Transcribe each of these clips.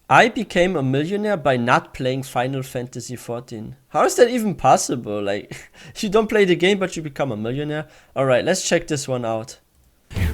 I became a millionaire by not playing Final Fantasy XIV. How is that even possible? Like, you don't play the game, but you become a millionaire? Alright, let's check this one out.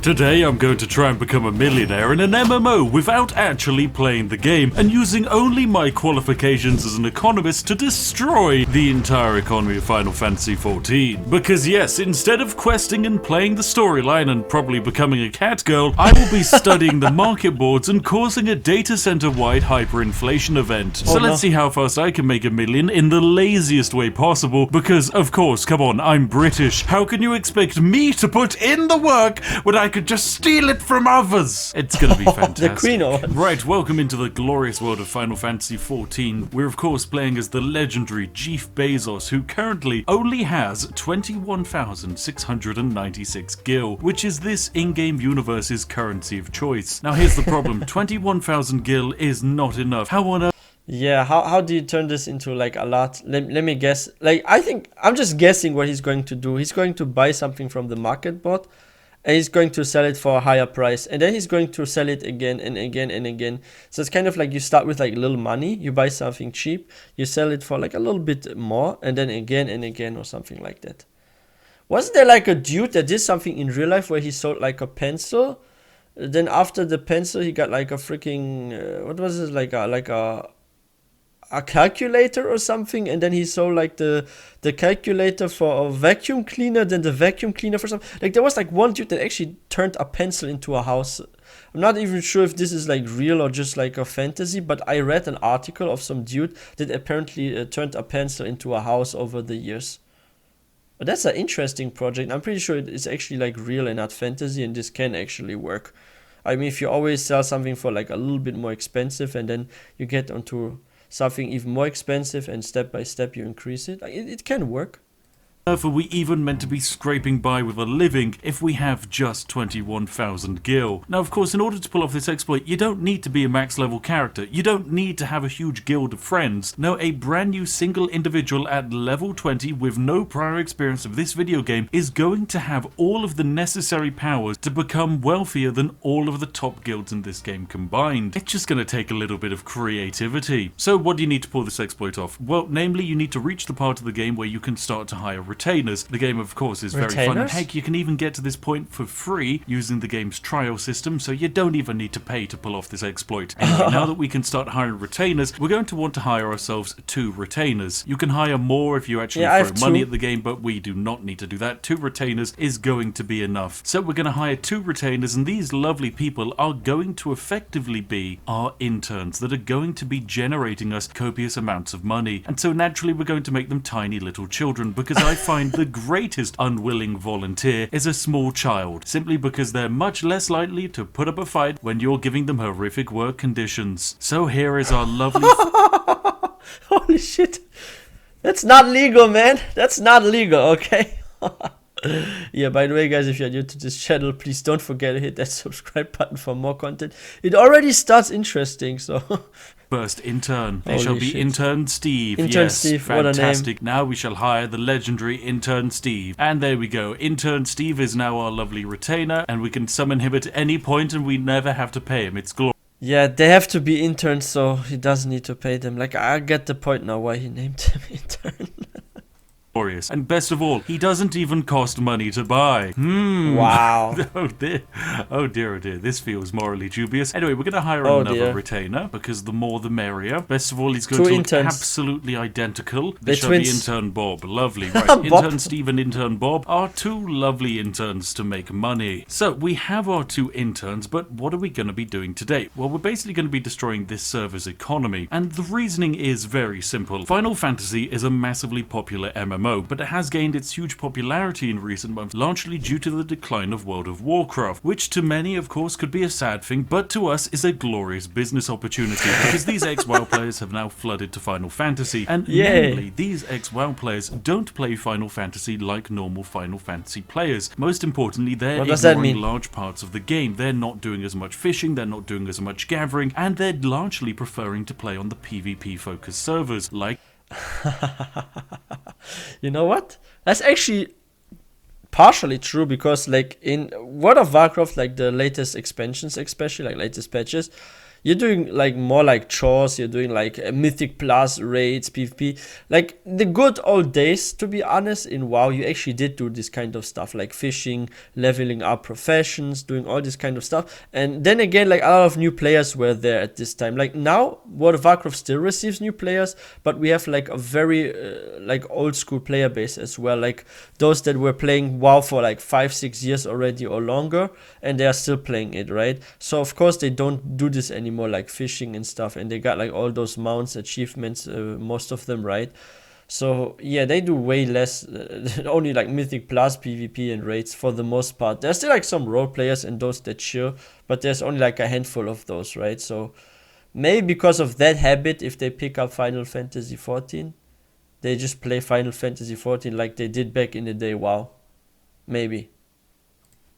Today I'm going to try and become a millionaire in an MMO without actually playing the game and using only my qualifications as an economist to destroy the entire economy of Final Fantasy XIV. Because yes, instead of questing and playing the storyline and probably becoming a cat girl, I will be studying the market boards and causing a data center-wide hyperinflation event. So let's see how fast I can make a million in the laziest way possible, because of course, come on, I'm British. How can you expect me to put in the work when I could just steal it from others? It's gonna be fantastic. The Queen of... Right, welcome into the glorious world of Final Fantasy XIV. We're of course playing as the legendary Jeff Bezos, who currently only has 21,696 gil, which is this in-game universe's currency of choice. Now here's the problem, 21,000 gil is not enough. How on earth? Yeah, how do you turn this into like a lot? Let me guess. Like, I think, I'm just guessing what he's going to do. He's going to buy something from the market bot, and he's going to sell it for a higher price, and then he's going to sell it again and again and again. So it's kind of like you start with like little money, you buy something cheap, you sell it for like a little bit more, and then again and again, or something like that. Wasn't there like a dude that did something in real life where he sold like a pencil? Then after the pencil, he got like a freaking what was it, like a calculator or something, and then he sold like the calculator for a vacuum cleaner, then the vacuum cleaner for something. Like, there was like one dude that actually turned a pencil into a house. I'm not even sure if this is like real or just like a fantasy, but I read an article of some dude that apparently turned a pencil into a house over the years. But that's an interesting project. I'm pretty sure it is actually like real and not fantasy, and this can actually work. I mean, if you always sell something for like a little bit more expensive, and then you get onto something even more expensive, and step by step you increase it, like, it can work. Are we even meant to be scraping by with a living if we have just 21,000 gil? Now of course, in order to pull off this exploit, you don't need to be a max level character, you don't need to have a huge guild of friends. No, a brand new single individual at level 20 with no prior experience of this video game is going to have all of the necessary powers to become wealthier than all of the top guilds in this game combined. It's just going to take a little bit of creativity. So what do you need to pull this exploit off? Well, namely, you need to reach the part of the game where you can start to hire retainers. The game of course is very fun, and heck, you can even get to this point for free using the game's trial system, so you don't even need to pay to pull off this exploit. Anyway, now that we can start hiring retainers, we're going to want to hire ourselves 2 retainers. You can hire more if you actually throw money at the game, but we do not need to do that. 2 retainers is going to be enough. So we're going to hire 2 retainers, and these lovely people are going to effectively be our interns that are going to be generating us copious amounts of money. And so naturally we're going to make them tiny little children, because I find the greatest unwilling volunteer is a small child, simply because they're much less likely to put up a fight when you're giving them horrific work conditions. So here is our lovely... Holy shit. That's not legal, man. That's not legal, okay? Yeah, by the way, guys, if you're new to this channel, please don't forget to hit that subscribe button for more content. It already starts interesting, so... First intern. They Holy shall be shit. Intern Steve. Intern yes, Steve, what a name. fantastic. Now we shall hire the legendary Intern Steve. And there we go. Intern Steve is now our lovely retainer, and we can summon him at any point, and we never have to pay him. It's glorious. Yeah, they have to be interns, so he doesn't need to pay them. Like, I get the point now why he named him intern. And best of all, he doesn't even cost money to buy. Wow. Oh dear. Oh dear, oh dear. This feels morally dubious. Anyway, we're going to hire another retainer, because the more the merrier. Best of all, he's going to look absolutely identical. This shall be Intern Bob. Lovely. Right. Intern Steve and Intern Bob are 2 lovely interns to make money. So we have our 2 interns, but what are we going to be doing today? Well, we're basically going to be destroying this server's economy. And the reasoning is very simple. Final Fantasy is a massively popular MMO, but it has gained its huge popularity in recent months, largely due to the decline of World of Warcraft, which to many, of course, could be a sad thing, but to us is a glorious business opportunity, because these ex-WoW players have now flooded to Final Fantasy, and mainly, these ex-WoW players don't play Final Fantasy like normal Final Fantasy players. Most importantly, they're ignoring large parts of the game. They're not doing as much fishing, they're not doing as much gathering, and they're largely preferring to play on the PvP-focused servers, like... You know what? That's actually partially true, because like in World of Warcraft, like the latest expansions, especially like latest patches, You're doing like more like chores, you're doing like Mythic Plus raids, PvP. Like the good old days, to be honest, in WoW, you actually did do this kind of stuff, like fishing, leveling up professions, doing all this kind of stuff. And then again, like a lot of new players were there at this time. Like now, World of Warcraft still receives new players, but we have like a very like old school player base as well. Like those that were playing WoW for like 5-6 years already or longer, and they are still playing it, right? So of course they don't do this anymore, like fishing and stuff, and they got like all those mounts, achievements, most of them, right? So yeah, they do way less, only like Mythic Plus, PvP and raids for the most part. There's still like some role players and those that chill, but there's only like a handful of those, right? So maybe because of that habit, if they pick up Final Fantasy XIV, they just play Final Fantasy XIV like they did back in the day. Wow, maybe.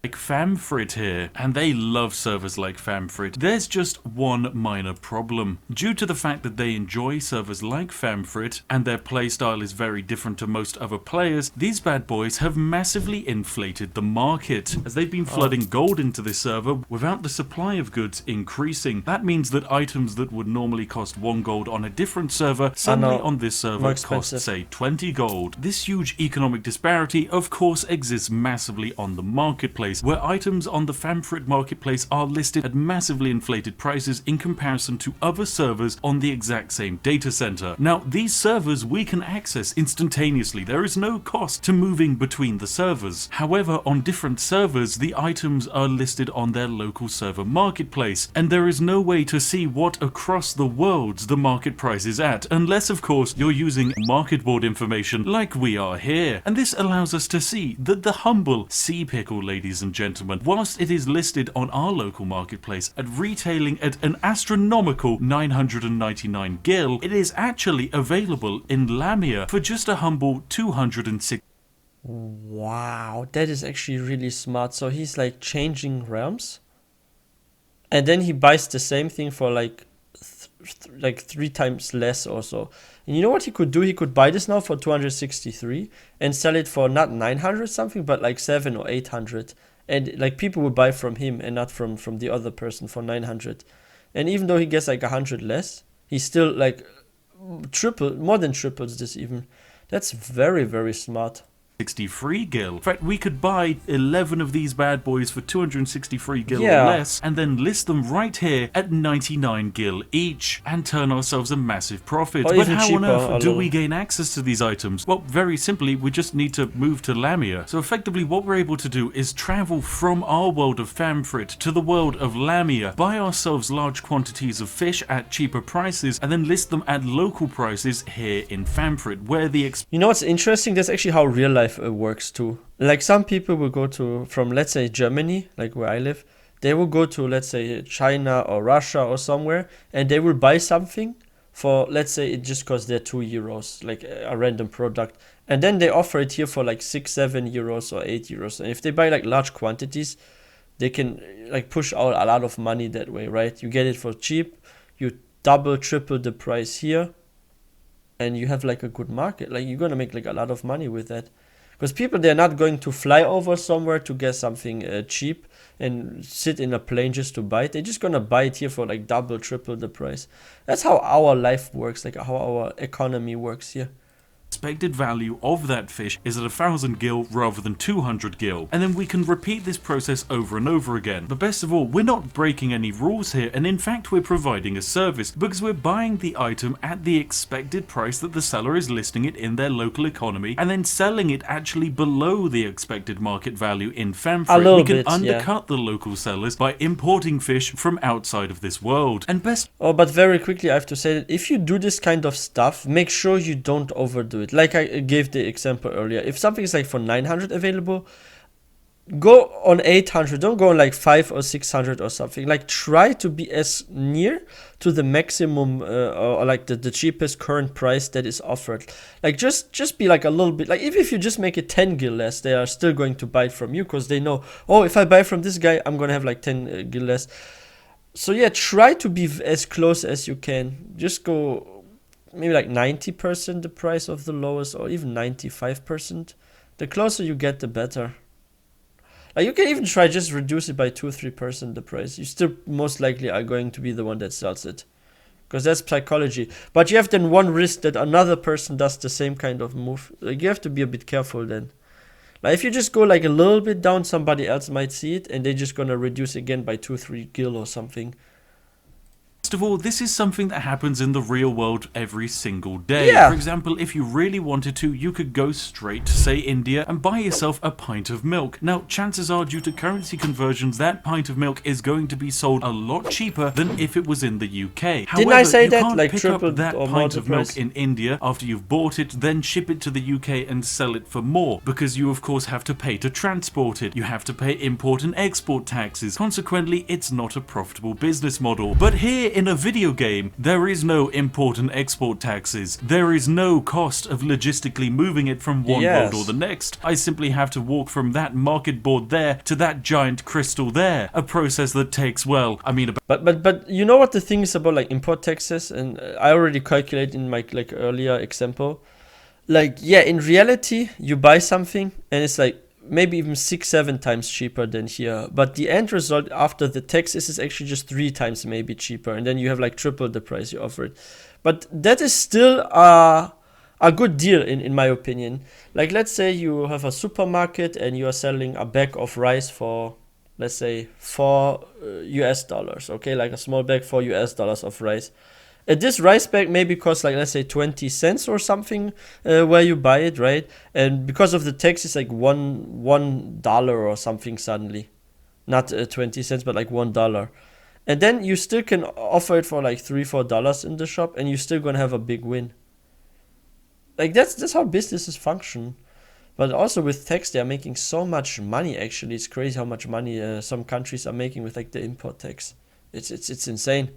Like FFXIV here, and they love servers like FFXIV. There's just one minor problem. Due to the fact that they enjoy servers like FFXIV, and their playstyle is very different to most other players, these bad boys have massively inflated the market, as they've been flooding gold into this server without the supply of goods increasing. That means that items that would normally cost 1 gold on a different server, suddenly on this server cost, say, 20 gold. This huge economic disparity, of course, exists massively on the marketplace, where items on the FFXIV marketplace are listed at massively inflated prices in comparison to other servers on the exact same data center. Now, these servers we can access instantaneously. There is no cost to moving between the servers. However, on different servers, the items are listed on their local server marketplace, and there is no way to see what across the worlds the market price is at, unless of course you're using market board information like we are here. And this allows us to see that the humble sea pickle, ladies and gentlemen, whilst it is listed on our local marketplace at retailing at an astronomical 999 gil, it is actually available in Lamia for just a humble 206. Wow, that is actually really smart. So he's like changing realms, and then he buys the same thing for like 3 times less or so. And you know what he could do? He could buy this now for 263 and sell it for not 900 something, but like 700 or 800. And like people would buy from him and not from the other person for 900. And even though he gets like 100 less, he's still like more than triples this even. That's very, very smart. 63 gil. In fact, we could buy 11 of these bad boys for 263 gil or less, and then list them right here at 99 gil each, and turn ourselves a massive profit. But how on earth do we gain access to these items? Well, very simply, we just need to move to Lamia. So effectively, what we're able to do is travel from our world of FFXIV to the world of Lamia, buy ourselves large quantities of fish at cheaper prices, and then list them at local prices here in FFXIV, where the You know what's interesting? That's actually how real life works too. Like some people will go to, from let's say Germany, like where I live, they will go to let's say China or Russia or somewhere, and they will buy something for, let's say it just costs there 2 euros, like a random product, and then they offer it here for like 6-7 euros or 8 euros. And if they buy like large quantities, they can like push out a lot of money that way, right? You get it for cheap, you double, triple the price here, and you have like a good market. Like you're gonna make like a lot of money with that. Because people, they're not going to fly over somewhere to get something cheap and sit in a plane just to buy it. They're just going to buy it here for like double, triple the price. That's how our life works, like how our economy works here. Expected value of that fish is at 1000 gil rather than 200 gil, and then we can repeat this process over and over again. But best of all, we're not breaking any rules here, and in fact we're providing a service, because we're buying the item at the expected price that the seller is listing it in their local economy, and then selling it actually below the expected market value in FFXIV. We can undercut the local sellers by importing fish from outside of this world. And but very quickly I have to say that if you do this kind of stuff, make sure you don't overdo it. Like I gave the example earlier, if something is like for 900 available, go on 800, don't go on like 500 or 600 or something. Like try to be as near to the maximum or like the cheapest current price that is offered. Like just be like a little bit, like if you just make it 10 gil less, they are still going to buy it from you, because they know, oh, if I buy from this guy, I'm gonna have like 10 gil less. So yeah, try to be as close as you can. Just go maybe like 90% the price of the lowest, or even 95%. The closer you get, the better. Like you can even try just reduce it by 2-3% the price. You still most likely are going to be the one that sells it, because that's psychology. But you have then one risk that another person does the same kind of move. Like you have to be a bit careful then. Like if you just go like a little bit down, somebody else might see it and they're just gonna reduce again by 2-3 gil or something. First of all, this is something that happens in the real world every single day. Yeah. For example, if you really wanted to, you could go straight to, say, India and buy yourself a pint of milk. Now, chances are, due to currency conversions, that pint of milk is going to be sold a lot cheaper than if it was in the UK. Didn't I say you that? can't Like pick triple up that or more pint the of milk price? in India after you've bought it, then ship it to the UK and sell it for more, because you of course have to pay to transport it. You have to pay import and export taxes. Consequently, it's not a profitable business model. But here in a video game, there is no import and export taxes. There is no cost of logistically moving it from one world or the next. I simply have to walk from that market board there to that giant crystal there. A process that takes, well, I mean, But you know what the thing is about like import taxes, and I already calculated in my like earlier example. Like yeah, in reality, you buy something and it's like maybe even 6-7 times cheaper than here, but the end result after the taxes is actually just 3 times maybe cheaper, and then you have like triple the price you offer it. But that is still a good deal in my opinion. Like let's say you have a supermarket and you are selling a bag of rice for, let's say, $4, okay, like a small bag, $4 of rice. This rice bag maybe costs like, let's say, 20 cents or something where you buy it, right? And because of the tax, it's like $1 or something suddenly. Not 20 cents, but like $1. And then you still can offer it for like $3-4 in the shop, and you're still gonna have a big win. Like that's how businesses function. But also with tax, they are making so much money. Actually, it's crazy how much money some countries are making with like the import tax. It's insane.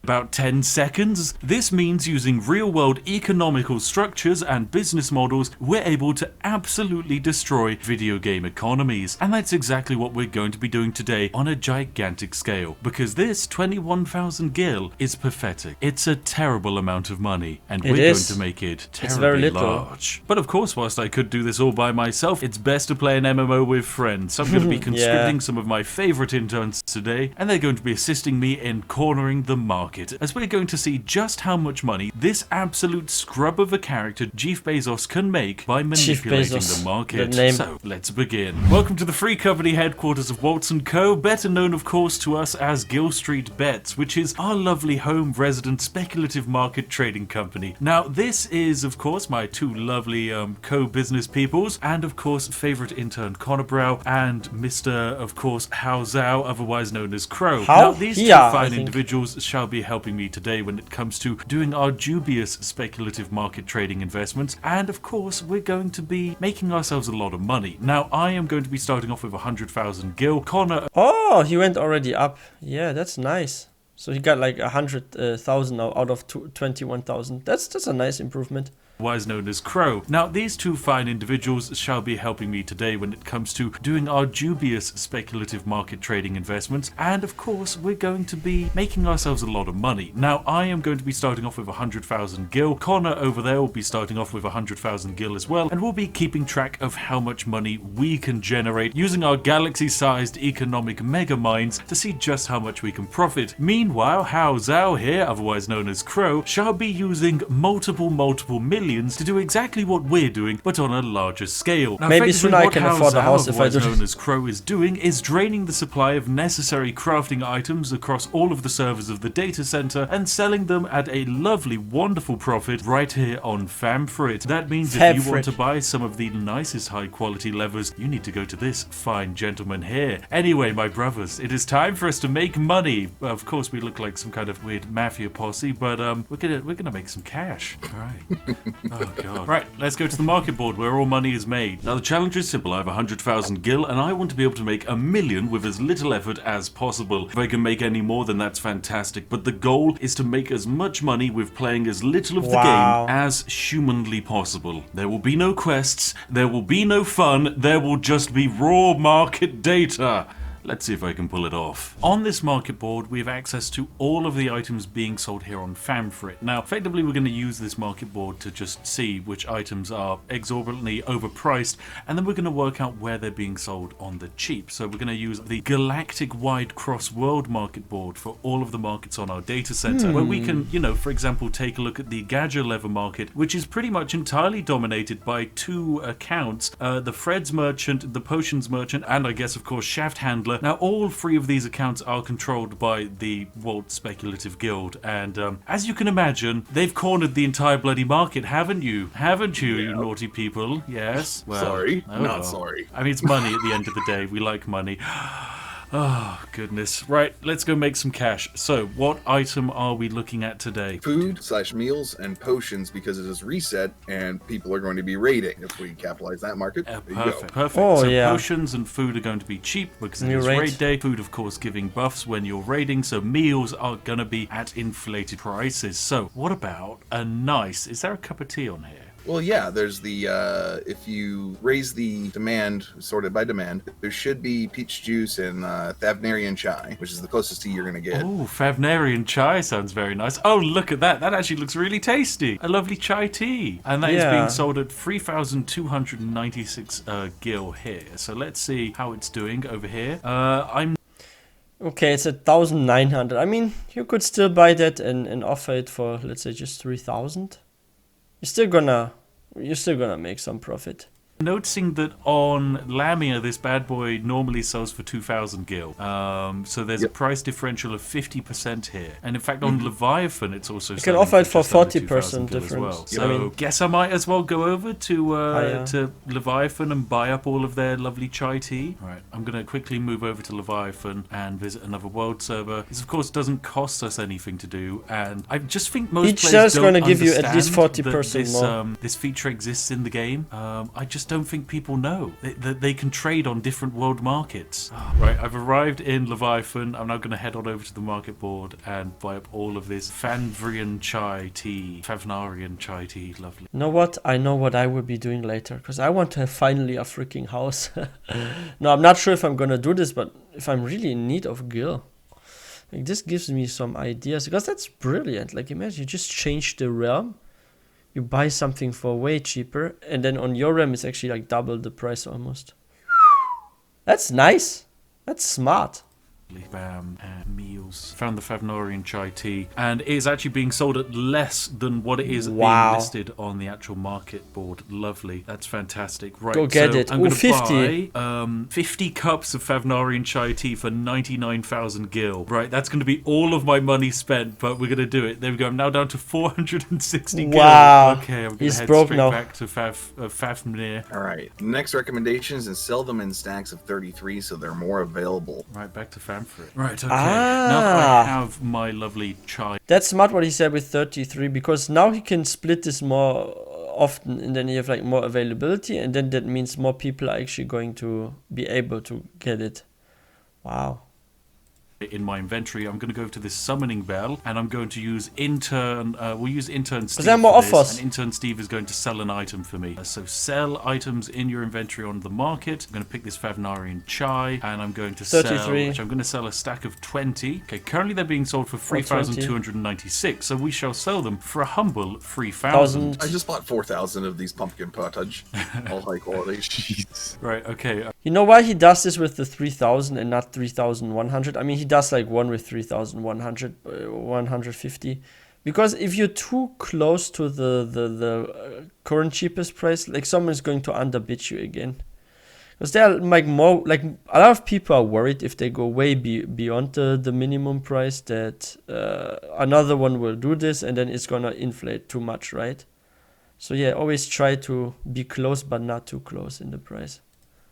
About 10 seconds. This means using real-world economical structures and business models, we're able to absolutely destroy video game economies. And that's exactly what we're going to be doing today on a gigantic scale. Because this 21,000 gil is pathetic. It's a terrible amount of money, and we're going to make it terribly large. But of course, whilst I could do this all by myself, it's best to play an MMO with friends. So I'm going to be conscripting some of my favorite interns today, and they're going to be assisting me in cornering the market, as we're going to see just how much money this absolute scrub of a character Jeff Bezos can make by manipulating the market. So let's begin. Welcome to the free company headquarters of Waltz & Co, better known of course to us as Gill Street Bets, which is our lovely home resident speculative market trading company. Now this is of course my two lovely co-business peoples, and of course favorite intern Connor Brow and Mr. of course Hao Zhao, otherwise known as Crow. Now these two fine individuals shall be helping me today when it comes to doing our dubious speculative market trading investments, and of course we're going to be making ourselves a lot of money. Now I am going to be starting off with 100,000 gil. Connor, oh, he went already up. Yeah, that's nice. So he got like 100,000 now out of 21,000. That's a nice improvement. Otherwise known as Crow. Now these two fine individuals shall be helping me today when it comes to doing our dubious speculative market trading investments, and of course we're going to be making ourselves a lot of money. Now I am going to be starting off with 100,000 gil. Connor over there will be starting off with 100,000 gil as well, and we'll be keeping track of how much money we can generate using our galaxy-sized economic mega mines to see just how much we can profit. Meanwhile, Hao Zhao here, otherwise known as Crow, shall be using multiple millions to do exactly what we're doing, but on a larger scale. Now, maybe soon I can afford a house if I do. Known as Crow is doing is draining the supply of necessary crafting items across all of the servers of the data center and selling them at a lovely, wonderful profit right here on FFXIV. That means if you want to buy some of the nicest high quality levers, you need to go to this fine gentleman here. Anyway, my brothers, it is time for us to make money. Of course, we look like some kind of weird mafia posse, but we're gonna make some cash. All right. Oh god. Right, let's go to the market board where all money is made. Now the challenge is simple. I have 100,000 gil and I want to be able to make 1 million with as little effort as possible. If I can make any more, then that's fantastic, but the goal is to make as much money with playing as little of the game as humanly possible. There will be no quests, there will be no fun, there will just be raw market data. Let's see if I can pull it off. On this market board, we have access to all of the items being sold here on FFXIV. Now, effectively, we're going to use this market board to just see which items are exorbitantly overpriced, and then we're going to work out where they're being sold on the cheap. So we're going to use the galactic-wide cross-world market board for all of the markets on our data center, where we can, you know, for example, take a look at the gadget lever market, which is pretty much entirely dominated by two accounts, the Fred's merchant, the potions merchant, and I guess of course Shaft Handler. Now all three of these accounts are controlled by the Walt Speculative Guild, and as you can imagine, they've cornered the entire bloody market, haven't you? Haven't you, you naughty people? Yes? Well, sorry. oh Not well. sorry. I mean, it's money at the end of the day. We like money. Oh, goodness. Right, let's go make some cash. So, what item are we looking at today? Food/meals and potions, because it is reset and people are going to be raiding. If we capitalize that market, there you go. Perfect. Oh, so yeah. potions and food are going to be cheap because it New is raid. raid day. Food, of course, giving buffs when you're raiding. So meals are going to be at inflated prices. So, what about a nice... Is there a cup of tea on here? Well, yeah, there's the, if you raise the demand, sorted by demand, there should be peach juice and Thavnarian chai, which is the closest tea you're going to get. Oh, Favnarian chai sounds very nice. Oh, look at that. That actually looks really tasty. A lovely chai tea. And that is Yeah. being sold at 3,296 gil here. So let's see how it's doing over here. Okay, it's 1,900. I mean, you could still buy that and offer it for, let's say, just 3,000. You're still gonna make some profit. Noticing that on Lamia, this bad boy normally sells for 2,000 gil. So there's a price differential of 50% here. And in fact, on Leviathan, it's also You can offer it for 40% difference. difference. Well. So I mean, guess I might as well go over to Leviathan and buy up all of their lovely chai tea. All right, I'm going to quickly move over to Leviathan and visit another world server. This, of course, doesn't cost us anything to do. And I just think most each players server's don't gonna give you at least understand 40% that this, more. this feature exists in the game. I just don't think people know that they can trade on different world markets. Right, I've arrived in Leviathan. I'm now going to head on over to the market board and buy up all of this Favnarian chai tea. Lovely. you know what? I know what I will be doing later, because I want to have finally a freaking house. No, I'm not sure if I'm gonna do this, but if I'm really in need of gil, like, this gives me some ideas, because that's brilliant. Like, imagine you just change the realm. You buy something for way cheaper, and then on your RAM it's actually like double the price almost. That's nice. That's smart. Bam, and meals. Found the Favnarian chai tea, and it is actually being sold at less than what it is being listed on the actual market board. Lovely, that's fantastic. Right, Go get so it. I'm going to 50. buy 50 cups of Favnarian chai tea for 99,000 gil. Right, that's going to be all of my money spent, but we're going to do it. There we go. I'm now down to 460 gil. Wow. Okay, I'm going to He's head broke straight now. back to Fafnir. All right. Next recommendations is sell them in stacks of 33 so they're more available. Right, back to Famfrit. Right, okay. Now that I have my lovely chai. That's smart what he said with 33, because now he can split this more often, and then you have like more availability, and then that means more people are actually going to be able to get it. Wow. In my inventory, I'm going to go to this summoning bell, and I'm going to use intern. We'll use intern Steve. there are more for this, offers? and intern Steve is going to sell an item for me. So sell items in your inventory on the market. I'm going to pick this Favnarian chai, and I'm going to 33. sell. Which I'm going to sell a stack of 20. Okay, currently they're being sold for 3,296. So we shall sell them for a humble 3,000. I just bought 4,000 of these pumpkin pottage. All high quality. Jeez. Right. Okay. You know why he does this with the 3,000 and not 3,100? I mean, he does like one with 3,100, 150. Because if you're too close to the current cheapest price, like, someone's going to underbid you again. Because there are like more, like, a lot of people are worried if they go way beyond the minimum price that another one will do this and then it's gonna inflate too much, right? So yeah, always try to be close but not too close in the price.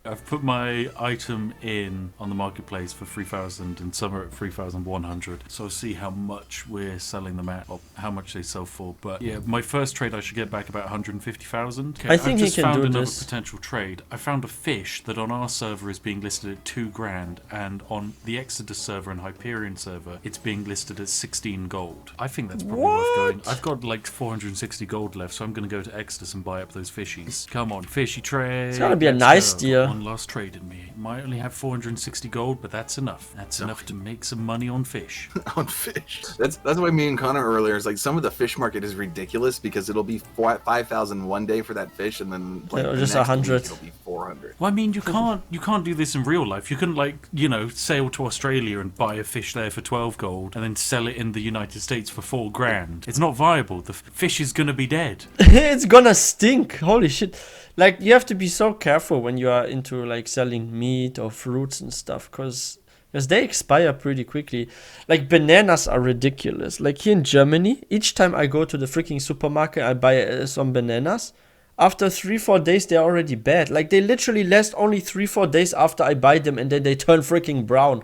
I've put my item in on the marketplace for 3,000 and some are at 3,100. So I'll see how much we're selling them at, or how much they sell for. But yeah, my first trade I should get back about 150,000. Okay, I think I've just he can found do another this. potential trade. I found a fish that on our server is being listed at 2 grand, and on the Exodus server and Hyperion server, it's being listed at 16 gold. I think that's probably worth going. I've got like 460 gold left, so I'm going to go to Exodus and buy up those fishies. Come on, fishy trade. It's gonna be a Let's nice go. deal. one last trade in me. Might only have 460 gold, but that's enough. That's enough to make some money on fish. On fish. That's why me and Connor earlier is like some of the fish market is ridiculous because it'll be 5,000 one day for that fish, and then like or the just next 100. week it'll be 400. Well, I mean, you can't do this in real life. You couldn't, like, you know, sail to Australia and buy a fish there for 12 gold and then sell it in the United States for 4 grand. It's not viable. The fish is gonna be dead. It's gonna stink. Holy shit. Like, you have to be so careful when you are into like selling meat or fruits and stuff, because they expire pretty quickly. Like, bananas are ridiculous. Like, here in Germany, each time I go to the freaking supermarket, I buy some bananas. After 3-4 days, they're already bad. Like, they literally last only 3-4 days after I buy them, and then they turn freaking brown.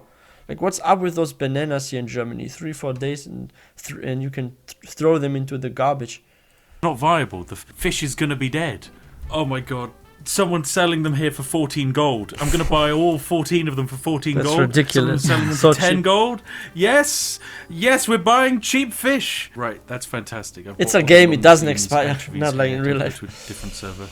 Like, what's up with those bananas here in Germany? 3-4 days, and you can throw them into the garbage. Not viable. The fish is gonna be dead. Oh my god. Someone's selling them here for 14 gold. I'm going to buy all 14 of them for 14 That's gold. ridiculous. Someone's selling them So for 10 cheap. gold. Yes. Yes, we're buying cheap fish. Right, that's fantastic. It's a game, it doesn't expire. Not like in real life. To a different server.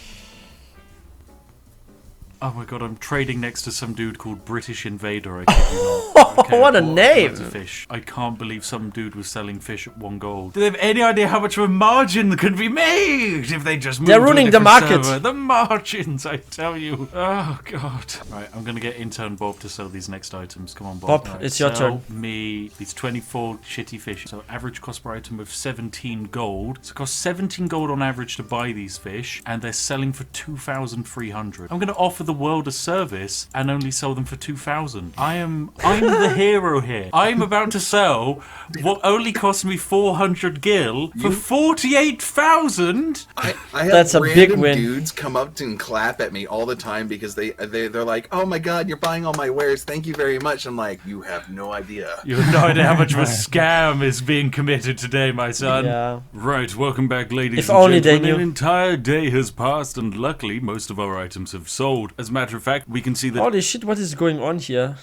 Oh my god, I'm trading next to some dude called British Invader, I kid you not. Okay, What a I bought name! loads of fish. I can't believe some dude was selling fish at 1 gold. Do they have any idea how much of a margin could be made if they just moved They're to a ruining the different market. server? The margins, I tell you. Oh god. Right, I'm gonna get intern Bob to sell these next items. Come on, Bob. Bob, Right, it's your sell turn. me these 24 shitty fish. So average cost per item of 17 gold. So it costs 17 gold on average to buy these fish, and they're selling for 2,300. I'm gonna offer the world a service and only sell them for 2,000. I'm the hero here. I'm about to sell what only cost me 400 gil for 48,000. I have That's a big random win. dudes come up and clap at me all the time because they're like, oh my god, you're buying all my wares, thank you very much. I'm like, you have no idea. You have no idea how much of a scam is being committed today, my son. Yeah. Right, welcome back, ladies If and only they gentlemen. knew. An entire day has passed, and luckily, most of our items have sold. As a matter of fact, we can see that Holy shit, what is going on here?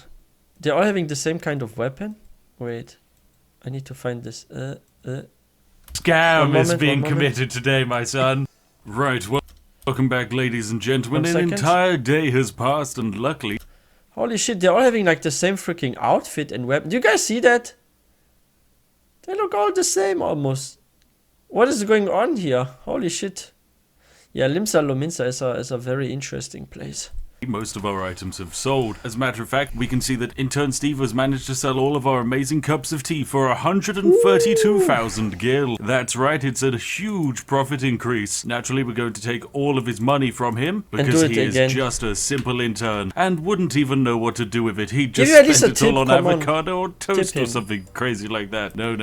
They're all having the same kind of weapon? Wait. I need to find this. scam is One being moment. committed today, my son. Right, welcome back, ladies and gentlemen. 1 An second. entire day has passed, and luckily, Holy shit, they're all having like the same freaking outfit and weapon. Do you guys see that? They look all the same almost. What is going on here? Holy shit. Yeah, Limsa Lominsa is a very interesting place. most of our items have sold. As a matter of fact, we can see that intern Steve has managed to sell all of our amazing cups of tea for 132,000 gil. That's right, it's a huge profit increase. Naturally, we're going to take all of his money from him because do it he is again. just a simple intern and wouldn't even know what to do with it. He'd Give just you at least spend a it all tip, on come on. avocado or toast Tip or him. something crazy like that. No.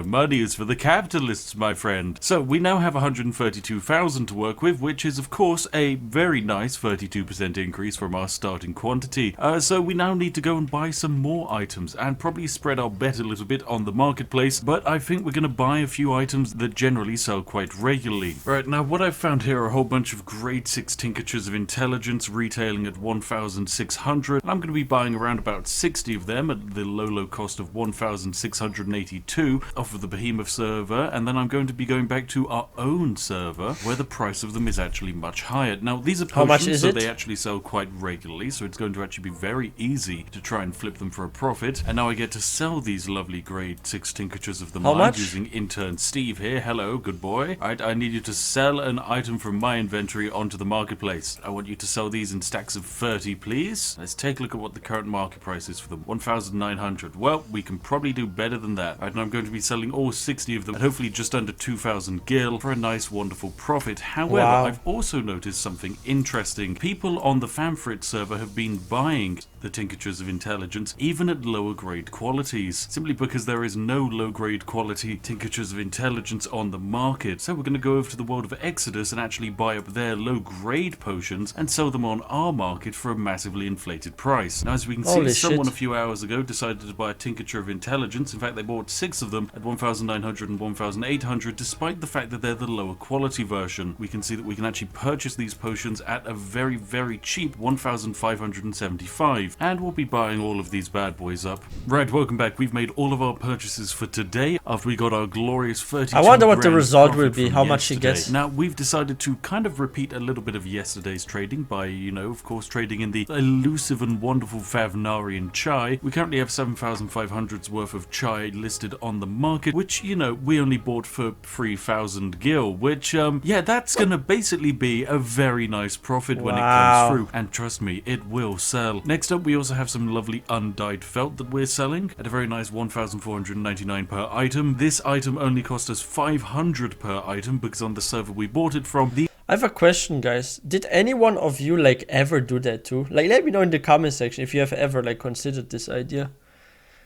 Money is for the capitalists, my friend. So we now have 132,000 to work with, which is of course a very nice 32% increase from our starting quantity. So we now need to go and buy some more items and probably spread our bet a little bit on the marketplace, but I think we're going to buy a few items that generally sell quite regularly. Right, now what I've found here are a whole bunch of grade 6 tinctures of intelligence retailing at 1,600, and I'm going to be buying around about 60 of them at the low cost of 1,682 off of the Behemoth server, and then I'm going to be going back to our own server where the price of them is actually much higher. Now these are How much potions, is so it? they actually sell quite regularly, so it's going to actually be very easy to try and flip them for a profit. And now I get to sell these lovely grade 6 tinctures of the How mind much? using intern Steve here. Hello, good boy. Alright, I need you to sell an item from my inventory onto the marketplace. I want you to sell these in stacks of 30, please. Let's take a look at what the current market price is for them. 1,900. Well, we can probably do better than that. Alright, and I'm going to be selling all 60 of them at hopefully just under 2,000 gil for a nice, wonderful profit. However, Wow. I've also noticed something interesting. People on the Fanfrit server have been buying the tinctures of intelligence even at lower grade qualities, simply because there is no low grade quality tinctures of intelligence on the market. So we're going to go over to the world of Exodus and actually buy up their low grade potions and sell them on our market for a massively inflated price. Now as we can see, Holy someone shit. a few hours ago decided to buy a tincture of intelligence. In fact, they bought 6 of them at 1,900 and 1,800, despite the fact that they're the lower quality version. We can see that we can actually purchase these potions at a very, very cheap 1,575, and we'll be buying all of these bad boys up. Right, welcome back. We've made all of our purchases for today after we got our glorious 32 I wonder what the grand result will profit be, from how much he yesterday. gets. Now, we've decided to kind of repeat a little bit of yesterday's trading by, you know, of course, trading in the elusive and wonderful Favnarian chai. We currently have 7,500's worth of chai listed on the market, which, you know, we only bought for 3,000 gil, which, yeah, that's gonna basically be a very nice profit when it comes through, and trust me, it will sell. Next up, we also have some lovely undyed felt that we're selling at a very nice 1,499 per item. This item only cost us 500 per item because on the server we bought it from, the I have a question, guys. Did any one of you like ever do that too? Like, let me know in the comment section if you have ever like considered this idea.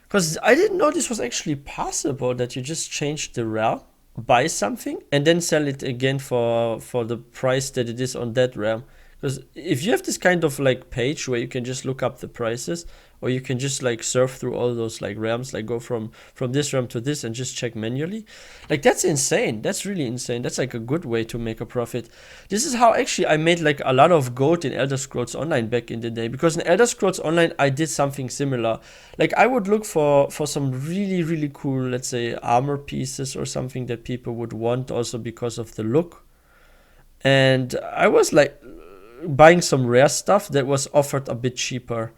Because I didn't know this was actually possible, that you just change the realm, buy something, and then sell it again for the price that it is on that realm. Because if you have this kind of like page where you can just look up the prices, or you can just like surf through all those like realms, like go from this realm to this and just check manually, like that's insane. That's really insane. That's like a good way to make a profit. This is how actually I made like a lot of gold in Elder Scrolls Online back in the day, because in Elder Scrolls Online I did something similar. Like I would look for some really cool, let's say, armor pieces or something that people would want also because of the look, and I was like buying some rare stuff that was offered a bit cheaper,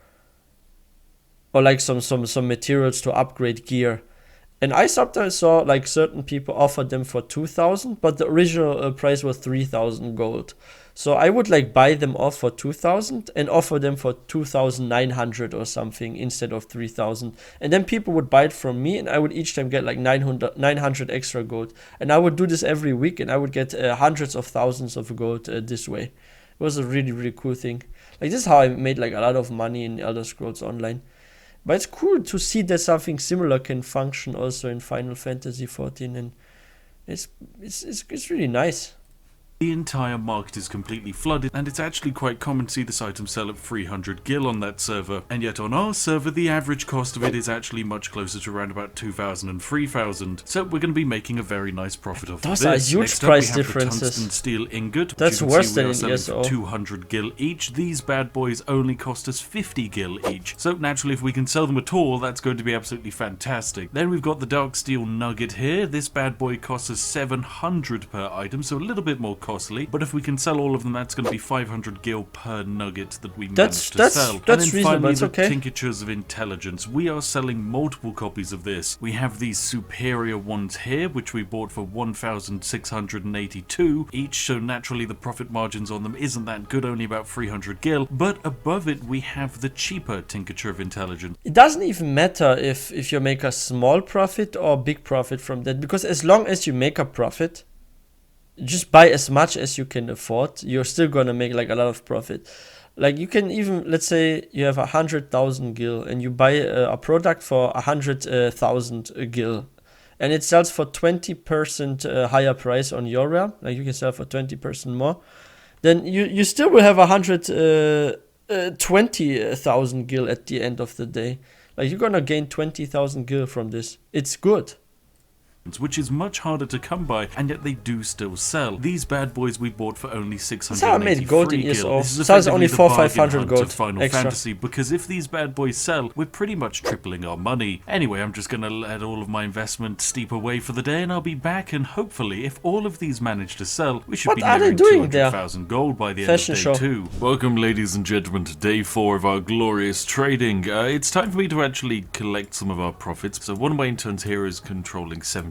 or like some materials to upgrade gear. And I sometimes saw like certain people offer them for 2,000, but the original price was 3,000 gold. So I would like buy them off for 2,000 and offer them for 2,900 or something instead of 3,000. And then people would buy it from me, and I would each time get like 900 extra gold. And I would do this every week, and I would get hundreds of thousands of gold this way. It was a really cool thing. Like this is how I made like a lot of money in Elder Scrolls Online. But it's cool to see that something similar can function also in Final Fantasy XIV, and it's really nice. The entire market is completely flooded, and it's actually quite common to see this item sell at 300 gil on that server. And yet on our server, the average cost of it is actually much closer to around about 2,000 and 3,000. So we're going to be making a very nice profit off of this. Those are huge Next up, price we have differences. The tungsten steel ingot. That's worse than in ESO. 200 gil each. These bad boys only cost us 50 gil each. So naturally, if we can sell them at all, that's going to be absolutely fantastic. Then we've got the dark steel nugget here. This bad boy costs us 700 per item, so a little bit more costly. But if we can sell all of them, that's going to be 500 gil per nugget that we managed to sell. That's and then reasonable. finally, It's the okay. Tinctures of Intelligence. We are selling multiple copies of this. We have these superior ones here, which we bought for 1,682 each, so naturally the profit margins on them isn't that good, only about 300 gil. But above it, we have the cheaper Tincture of Intelligence. It doesn't even matter if you make a small profit or big profit from that, because as long as you make a profit, just buy as much as you can afford, you're still gonna make like a lot of profit. Like you can even, let's say you have 100,000 gil and you buy a product for 100,000 gil, and it sells for 20% higher price on your realm, like you can sell for 20% more, then you still will have 120,000 gil at the end of the day. Like you're gonna gain 20,000 gil from this. It's good. Which is much harder to come by, and yet they do still sell. These bad boys we bought for only 683 That's how I made gold in gil. ESO. This is So it's only effectively the 400-500 bargain gold hunt of Final extra. Fantasy, because if these bad boys sell, we're pretty much tripling our money. Anyway, I'm just going to let all of my investment steep away for the day, and I'll be back, and hopefully, if all of these manage to sell, we should be nearing 200,000 gold by the end of day 2. Welcome, ladies and gentlemen, to day 4 of our glorious trading. It's time for me to actually collect some of our profits. So one of my interns here is controlling 74,000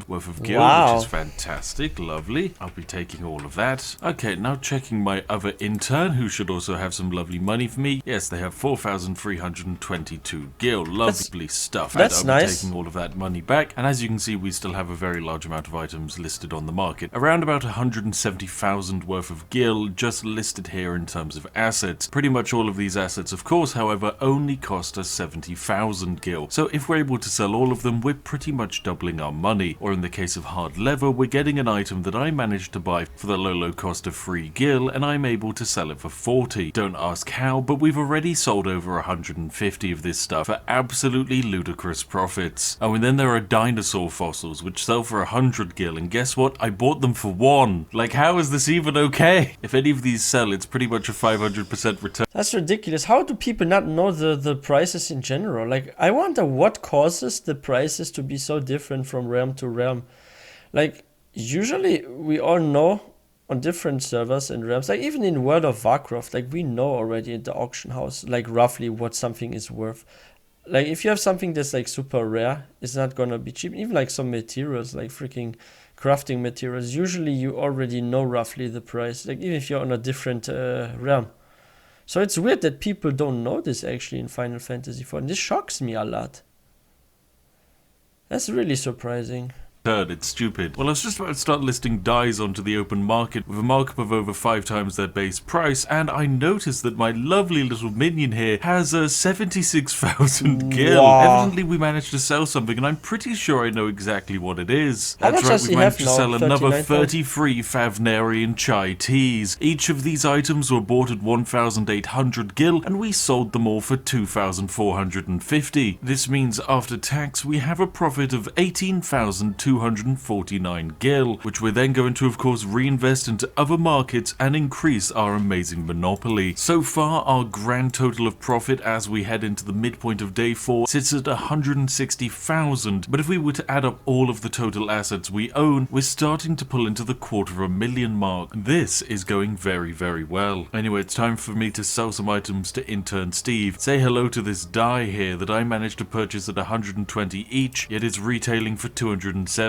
worth of gil, Wow. which is fantastic, lovely. I'll be taking all of that. Okay, now checking my other intern, who should also have some lovely money for me. Yes, they have 4,322 gil. Lovely stuff. That's I'll nice. be taking all of that money back. And as you can see, we still have a very large amount of items listed on the market. Around about 170,000 worth of gil just listed here in terms of assets. Pretty much all of these assets, of course, however, only cost us 70,000 gil. So if we're able to sell all of them, we're pretty much much doubling our money, or in the case of hard leather, we're getting an item that I managed to buy for the low cost of 3 gil, and I'm able to sell it for 40. Don't ask how, but we've already sold over 150 of this stuff for absolutely ludicrous profits. Oh, and then there are dinosaur fossils, which sell for 100 gil, and guess what? I bought them for 1. Like, how is this even okay? If any of these sell, it's pretty much a 500% return. That's ridiculous. How do people not know the prices in general? Like, I wonder what causes the prices to be so different from realm to realm. Like, usually we all know on different servers and realms, like even in World of Warcraft, like we know already at the auction house, like roughly what something is worth. Like if you have something that's like super rare, it's not gonna be cheap. Even like some materials, like freaking crafting materials, usually you already know roughly the price, like even if you're on a different realm. So it's weird that people don't know this actually in Final Fantasy XIV. And this shocks me a lot. That's really surprising. It's stupid. Well, I was just about to start listing dyes onto the open market with a markup of over 5 times their base price, and I noticed that my lovely little minion here has a 76,000 gil. Wow. Evidently we managed to sell something, and I'm pretty sure I know exactly what it is. How That's much right, does we he have managed to now? sell another 39,000? 33 Favnarian chai teas. Each of these items were bought at 1,800 gil, and we sold them all for 2,450. This means after tax we have a profit of 18,249 gil, which we're then going to of course reinvest into other markets and increase our amazing monopoly. So far our grand total of profit as we head into the midpoint of day 4 sits at 160,000, but if we were to add up all of the total assets we own, we're starting to pull into the 250,000 mark. This is going very, very well. Anyway, it's time for me to sell some items to intern Steve. Say hello to this dye here that I managed to purchase at 120 each, yet it's retailing for 270.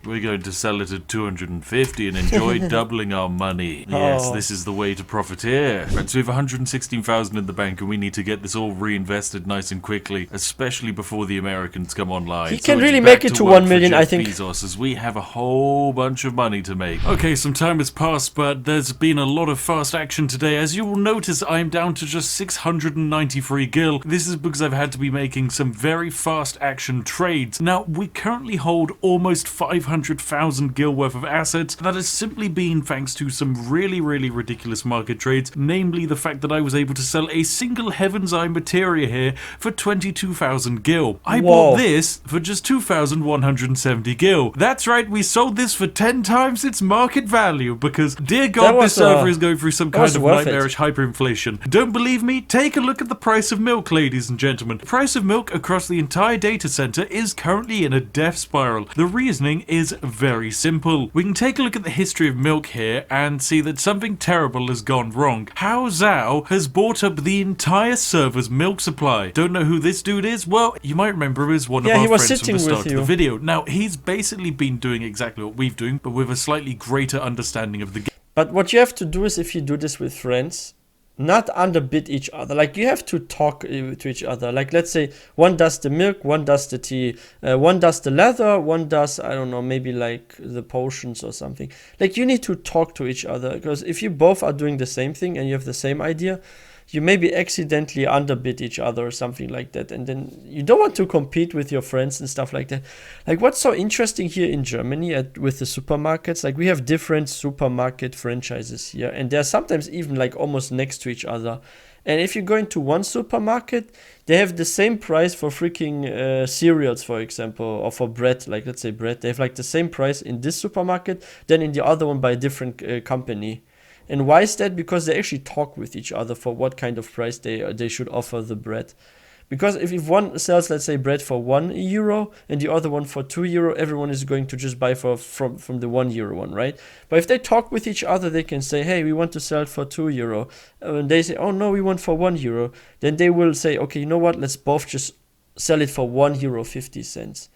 We're going to sell it at 250 and enjoy doubling our money. Yes, this is the way to profiteer. Right, so we have 116,000 in the bank and we need to get this all reinvested nice and quickly, especially before the Americans come online. He can really it's make back it to work 1 for million, Jeff I think. Bezos, as we have a whole bunch of money to make. Okay, some time has passed, but there's been a lot of fast action today. As you will notice, I'm down to just 693 gil. This is because I've had to be making some very fast action trades. Now, we currently hold almost 500,000 gil worth of assets. That has simply been thanks to some really ridiculous market trades, namely the fact that I was able to sell a single Heaven's Eye materia here for 22,000 gil. I bought this for just 2,170 gil. That's right, we sold this for 10 times its market value because, dear God, this server is going through some kind of nightmarish hyperinflation. Don't believe me? Take a look at the price of milk, ladies and gentlemen. The price of milk across the entire data center is currently in a death spiral. The reasoning is very simple. We can take a look at the history of milk here and see that something terrible has gone wrong. Hao Zhao has bought up the entire server's milk supply. Don't know who this dude is? Well, you might remember him as one of our friends from the start of the video. Now, he's basically been doing exactly what we've doing, but with a slightly greater understanding of the game. But what you have to do is, if you do this with friends, not underbid each other. Like, you have to talk to each other. Like, let's say one does the milk, one does the tea, one does the leather, one does, I don't know, maybe like the potions or something. Like, you need to talk to each other, because if you both are doing the same thing and you have the same idea, you maybe accidentally underbid each other or something like that, and then you don't want to compete with your friends and stuff like that. Like, what's so interesting here in Germany with the supermarkets, like we have different supermarket franchises here, and they're sometimes even like almost next to each other. And if you go into one supermarket, they have the same price for freaking cereals, for example, or for bread, like let's say bread. They have like the same price in this supermarket than in the other one by a different company. And why is that? Because they actually talk with each other for what kind of price they should offer the bread. Because if one sells, let's say, bread for €1 and the other one for €2, everyone is going to just buy from the €1 one, right? But if they talk with each other, they can say, hey, we want to sell it for €2. And they say, oh no, we want for €1. Then they will say, okay, you know what? Let's both just sell it for €1.50.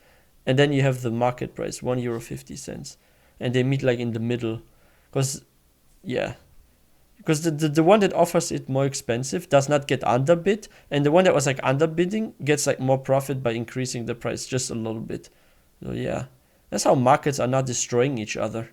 And then you have the market price, €1.50. And they meet like in the middle. Because the one that offers it more expensive does not get underbid, and the one that was like underbidding gets like more profit by increasing the price just a little bit. So yeah, that's how markets are not destroying each other.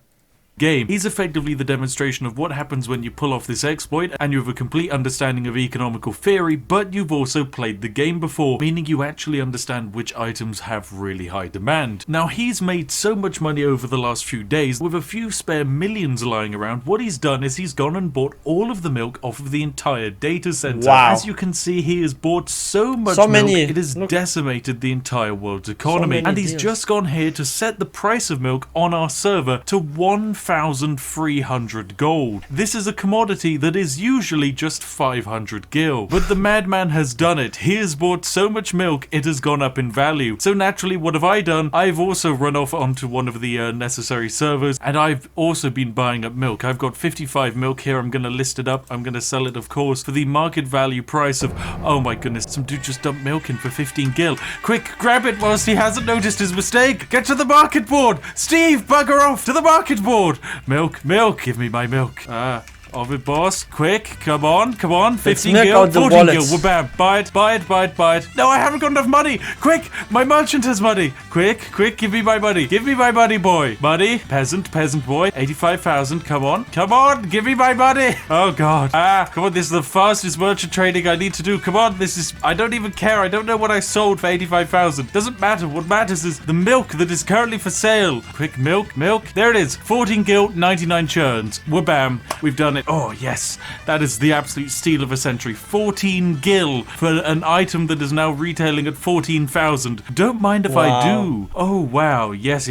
game. He's effectively the demonstration of what happens when you pull off this exploit and you have a complete understanding of economical theory, but you've also played the game before, meaning you actually understand which items have really high demand. Now, he's made so much money over the last few days, with a few spare millions lying around. What he's done is he's gone and bought all of the milk off of the entire data center. Wow. As you can see, he has bought so much So milk, many. it has decimated the entire world's economy. many And he's deals. just gone here to set the price of milk on our server to 1,300 gold. This is a commodity that is usually just 500 gil. But the madman has done it. He has bought so much milk, it has gone up in value. So naturally, what have I done? I've also run off onto one of the necessary servers, and I've also been buying up milk. I've got 55 milk here. I'm going to list it up. I'm going to sell it, of course, for the market value price of, oh my goodness, some dude just dumped milk in for 15 gil. Quick, grab it whilst he hasn't noticed his mistake. Get to the market board. Steve, bugger off to the market board. Milk, milk, give me my milk. Of it, boss. Quick, come on, 15 milk gil, out the 14 gil, wallets. we're bam. Buy it. No, I haven't got enough money. Quick, my merchant has money. Quick, give me my money. Give me my money, boy. Money, peasant boy. 85,000, come on, give me my money. Oh God, come on, this is the fastest merchant trading I need to do. Come on, I don't even care. I don't know what I sold for 85,000. Doesn't matter. What matters is the milk that is currently for sale. Quick, milk. There it is. 14 gil, 99 churns. We're bam. We've done it. Oh yes, that is the absolute steal of a century. 14 gil for an item that is now retailing at 14,000. Don't mind if I do. Oh wow, yes.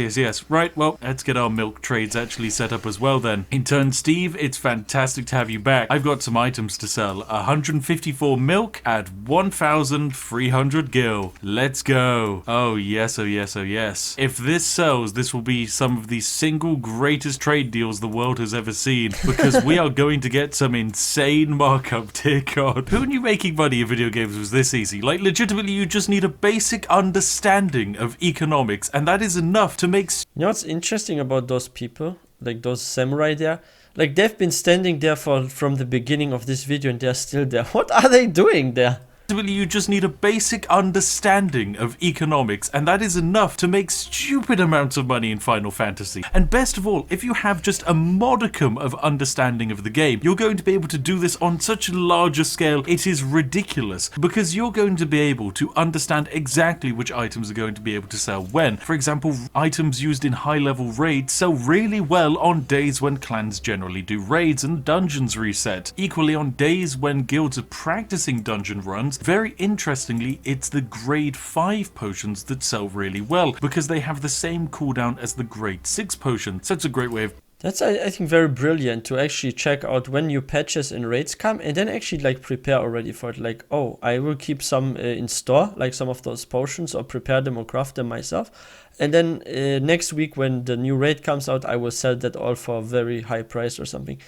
Right, well, let's get our milk trades actually set up as well then. In turn, Steve, it's fantastic to have you back. I've got some items to sell. 154 milk at 1,300 gil. Let's go. Oh yes. If this sells, this will be some of the single greatest trade deals the world has ever seen, because we are going to get some insane markup, dear God. Who knew making money in video games was this easy? Like, legitimately, you just need a basic understanding of economics, and that is enough to make... You know what's interesting about those people, like those samurai there? Like, they've been standing there from the beginning of this video and they're still there. What are they doing there? You just need a basic understanding of economics, and that is enough to make stupid amounts of money in Final Fantasy. And best of all, if you have just a modicum of understanding of the game, you're going to be able to do this on such a larger scale, it is ridiculous, because you're going to be able to understand exactly which items are going to be able to sell when. For example, items used in high-level raids sell really well on days when clans generally do raids and dungeons reset. Equally, on days when guilds are practicing dungeon runs, very interestingly, it's the grade 5 potions that sell really well, because they have the same cooldown as the grade 6 potions. So it's a great way of... That's, I think, very brilliant to actually check out when new patches and raids come and then actually like prepare already for it. Like, oh, I will keep some in store, like some of those potions, or prepare them or craft them myself. And then next week when the new raid comes out, I will sell that all for a very high price or something.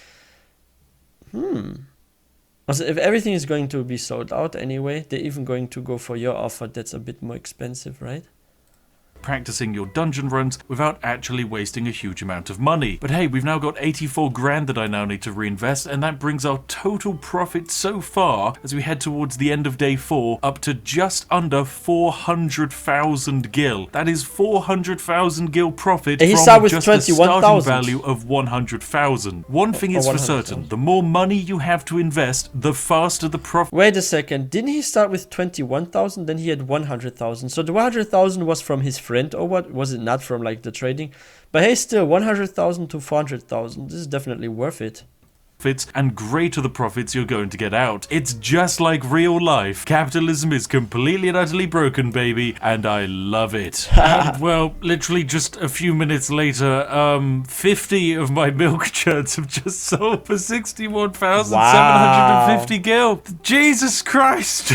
Also, if everything is going to be sold out anyway, they're even going to go for your offer that's a bit more expensive, right? Practicing your dungeon runs without actually wasting a huge amount of money. But hey, we've now got 84 grand that I now need to reinvest, and that brings our total profit so far, as we head towards the end of day 4, up to just under 400,000 gil. That is 400,000 gil profit And he from started with just a starting 21,000. value of 100,000. One thing is for 100,000. certain, the more money you have to invest, the faster the profit. Wait a second, didn't he start with 21,000? Then he had 100,000. So the 100,000 was from his friend, or what? Was it not from like the trading? But hey, still 100,000 to 400,000. This is definitely worth it. And greater the profits you're going to get out. It's just like real life. Capitalism is completely and utterly broken, baby, and I love it. And, well, literally just a few minutes later, 50 of my milk churns have just sold for 61,750 gil. Jesus Christ!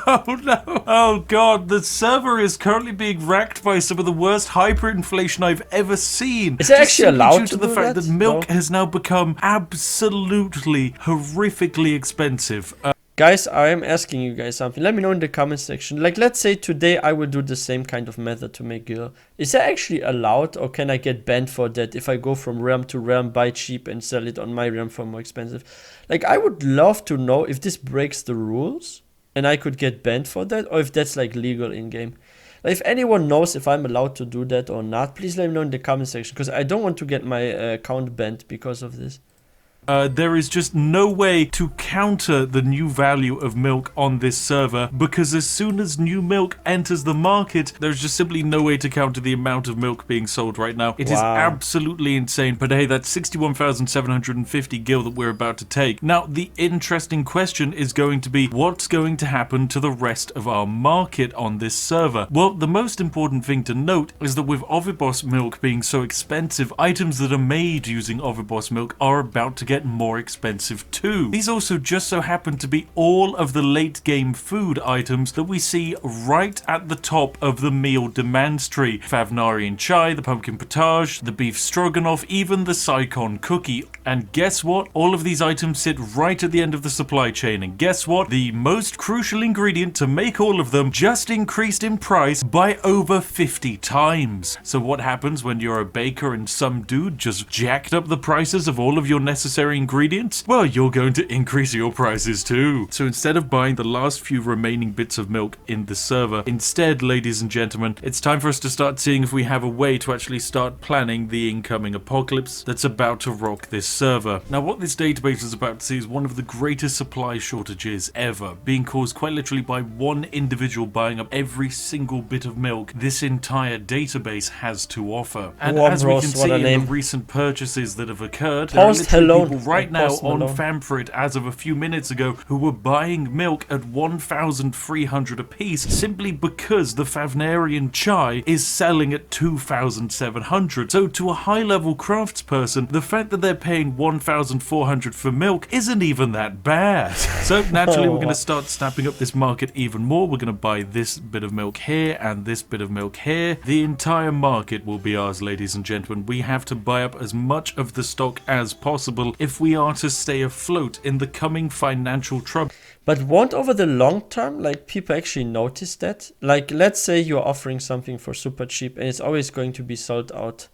Oh no! Oh God! The server is currently being racked by some of the worst hyperinflation I've ever seen. Is it actually allowed due to to the do fact that? that milk No. has now become absolutely horrifically expensive. Guys, I am asking you guys something. Let me know in the comment section. Like, let's say today I will do the same kind of method to make gil. Is that actually allowed, or can I get banned for that if I go from realm to realm, buy cheap and sell it on my realm for more expensive? Like, I would love to know if this breaks the rules and I could get banned for that, or if that's like legal in game. If anyone knows if I'm allowed to do that or not, please let me know in the comment section, because I don't want to get my account banned because of this. There is just no way to counter the new value of milk on this server, because as soon as new milk enters the market, there's just simply no way to counter the amount of milk being sold right now. It is absolutely insane, but hey, that's 61,750 gil that we're about to take. Now, the interesting question is going to be, what's going to happen to the rest of our market on this server? Well, the most important thing to note is that with Ovibos milk being so expensive, items that are made using Ovibos milk are about to get more expensive too. These also just so happen to be all of the late game food items that we see right at the top of the meal demands tree. Favnarian chai, the pumpkin potage, the beef stroganoff, even the Saikon cookie. And guess what? All of these items sit right at the end of the supply chain. And guess what? The most crucial ingredient to make all of them just increased in price by over 50 times. So what happens when you're a baker and some dude just jacked up the prices of all of your necessary ingredients? Well, you're going to increase your prices too. So instead of buying the last few remaining bits of milk in the server, instead, ladies and gentlemen, it's time for us to start seeing if we have a way to actually start planning the incoming apocalypse that's about to rock this server. Now, what this database is about to see is one of the greatest supply shortages ever, being caused quite literally by one individual buying up every single bit of milk this entire database has to offer. And as we can see in the recent purchases that have occurred, there are literally people right now on FFXIV as of a few minutes ago who were buying milk at 1,300 apiece simply because the Favnarian chai is selling at 2,700. So to a high-level craftsperson, the fact that they're paying 1,400 for milk isn't even that bad. So naturally we're going to start snapping up this market even more. We're going to buy this bit of milk here and this bit of milk here. The entire market will be ours, ladies and gentlemen. We have to buy up as much of the stock as possible if we are to stay afloat in the coming financial trouble. But won't over the long term, like, people actually notice that? Like, let's say you're offering something for super cheap and it's always going to be sold out.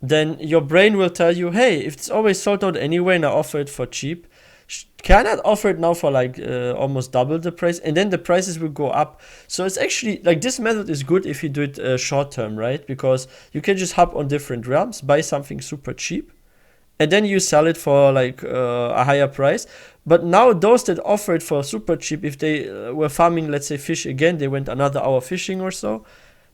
Then your brain will tell you, hey, if it's always sold out anyway and I offer it for cheap, can I offer it now for like almost double the price? And then the prices will go up. So it's actually, like, this method is good if you do it short term, right? Because you can just hop on different realms, buy something super cheap, and then you sell it for like a higher price. But now those that offer it for super cheap, if they were farming, let's say, fish again, they went another hour fishing or so,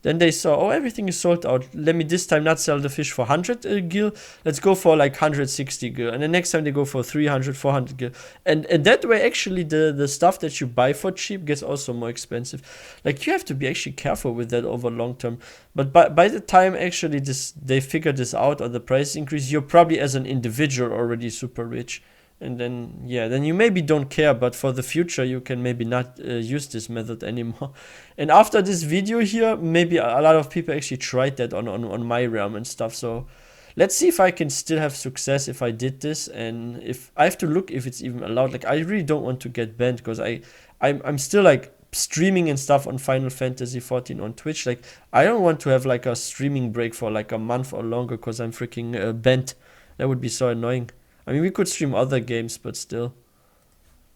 then they saw, oh, everything is sold out. Let me this time not sell the fish for 100 gil. Let's go for like 160 gil. And the next time they go for 300, 400 gil. And that way, actually, the stuff that you buy for cheap gets also more expensive. Like, you have to be actually careful with that over long term. But by the time actually they figure this out or the price increase, you're probably as an individual already super rich. And then, yeah, then you maybe don't care, but for the future, you can maybe not use this method anymore. And after this video here, maybe a lot of people actually tried that on my realm and stuff. So let's see if I can still have success if I did this. And if I have to look if it's even allowed. Like, I really don't want to get banned because I'm still like streaming and stuff on Final Fantasy XIV on Twitch. Like, I don't want to have like a streaming break for like a month or longer because I'm freaking banned. That would be so annoying. I mean, we could stream other games, but still.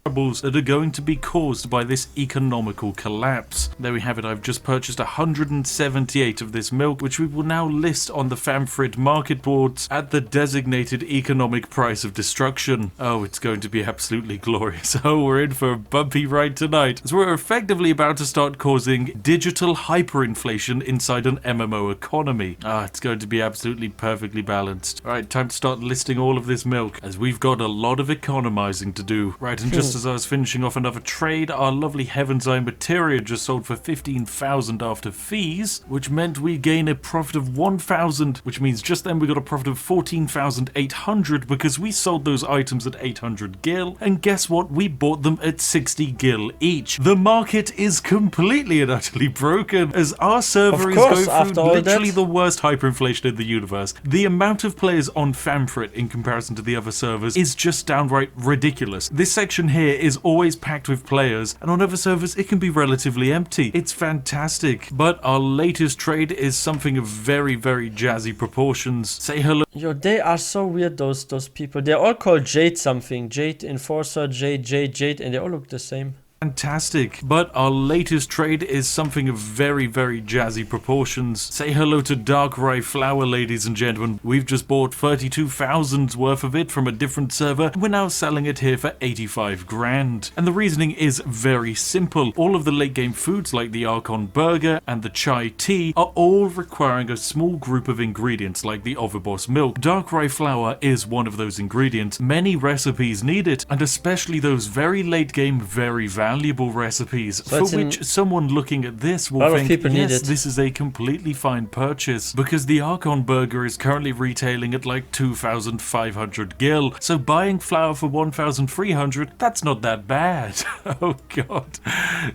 Troubles that are going to be caused by this economical collapse. There we have it. I've just purchased 178 of this milk, which we will now list on the FFXIV market boards at the designated economic price of destruction. Oh, it's going to be absolutely glorious. Oh, we're in for a bumpy ride tonight, as we're effectively about to start causing digital hyperinflation inside an MMO economy. It's going to be absolutely perfectly balanced. Alright, time to start listing all of this milk, as we've got a lot of economizing to do. Right, and just as I was finishing off another trade, our lovely Heaven's Eye materia just sold for 15,000 after fees, which meant we gain a profit of 1,000, which means just then we got a profit of 14,800 because we sold those items at 800 gil, and guess what? We bought them at 60 gil each. The market is completely and utterly broken, as our server is going through literally the worst hyperinflation in the universe. The amount of players on FFXIV in comparison to the other servers is just downright ridiculous. This section here is always packed with players, and on other servers it can be relatively empty. It's fantastic. But our latest trade is something of very, very jazzy proportions. Say hello. Yo, they are so weird, those people. They're all called Jade something. Jade Enforcer, Jade, and they all look the same. Fantastic. But our latest trade is something of very, very jazzy proportions. Say hello to Darkrai Flower, ladies and gentlemen. We've just bought 32,000's worth of it from a different server. We're now selling it here for 85 grand. And the reasoning is very simple. All of the late game foods like the Archon Burger and the Chai Tea are all requiring a small group of ingredients like the Overboss Milk. Darkrai Flower is one of those ingredients. Many recipes need it, and especially those very late game, very valuable recipes So for which someone looking at this will think, yes, this is a completely fine purchase, because the Archon Burger is currently retailing at like 2,500 gil, so buying flour for 1,300, that's not that bad. Oh god,